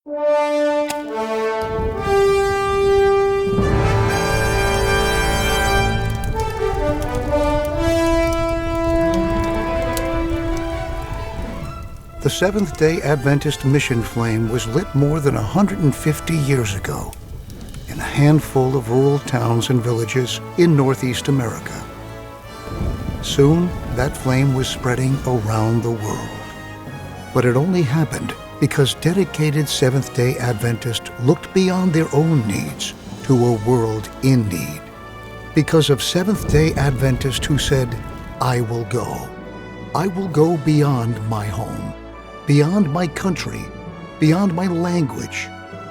The Seventh-day Adventist mission flame was lit more than 150 years ago in a handful of rural towns and villages in Northeast America. Soon, that flame was spreading around the world. But it only happened because dedicated Seventh-day Adventists looked beyond their own needs to a world in need. Because of Seventh-day Adventists who said, "I will go. I will go beyond my home, beyond my country, beyond my language,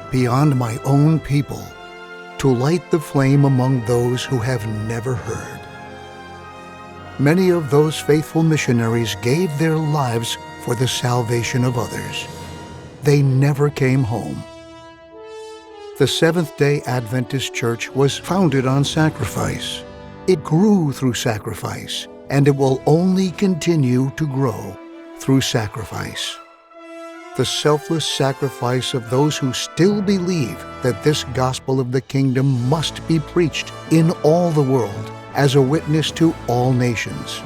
beyond my own people, to light the flame among those who have never heard." Many of those faithful missionaries gave their lives for the salvation of others. They never came home. The Seventh-day Adventist Church was founded on sacrifice. It grew through sacrifice, and it will only continue to grow through sacrifice. The selfless sacrifice of those who still believe that this gospel of the kingdom must be preached in all the world as a witness to all nations.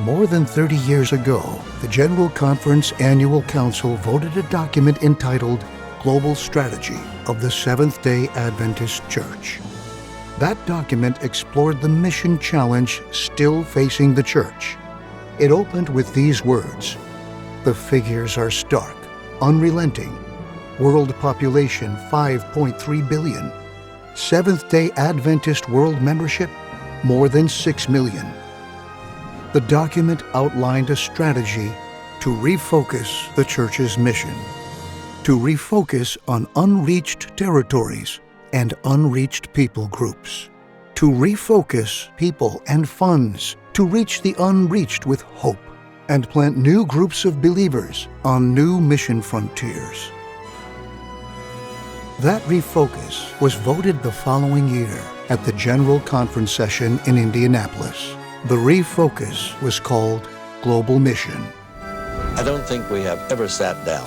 More than 30 years ago, the General Conference Annual Council voted a document entitled Global Strategy of the Seventh-day Adventist Church. That document explored the mission challenge still facing the church. It opened with these words: "The figures are stark, unrelenting. World population 5.3 billion. Seventh-day Adventist world membership more than 6 million. The document outlined a strategy to refocus the church's mission, to refocus on unreached territories and unreached people groups, to refocus people and funds to reach the unreached with hope, and plant new groups of believers on new mission frontiers." That refocus was voted the following year at the General Conference session in Indianapolis. The refocus was called Global Mission. I don't think we have ever sat down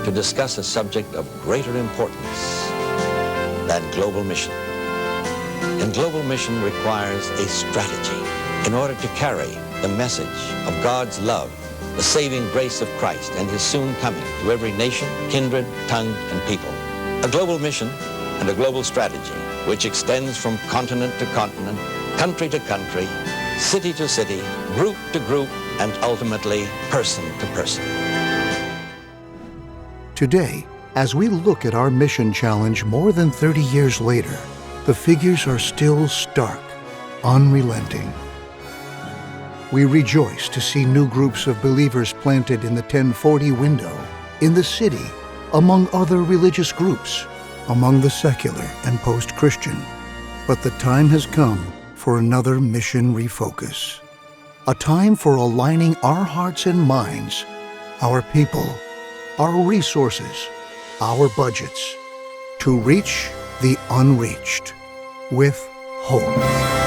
to discuss a subject of greater importance than global mission. And global mission requires a strategy in order to carry the message of God's love, the saving grace of Christ and His soon coming to every nation, kindred, tongue, and people. A global mission and a global strategy which extends from continent to continent, country to country, city to city, group to group, and ultimately person to person. Today, as we look at our mission challenge more than 30 years later, the figures are still stark, unrelenting. We rejoice to see new groups of believers planted in the 1040 window, in the city, among other religious groups, among the secular and post-Christian. But the time has come for another mission refocus. A time for aligning our hearts and minds, our people, our resources, our budgets, to reach the unreached with hope.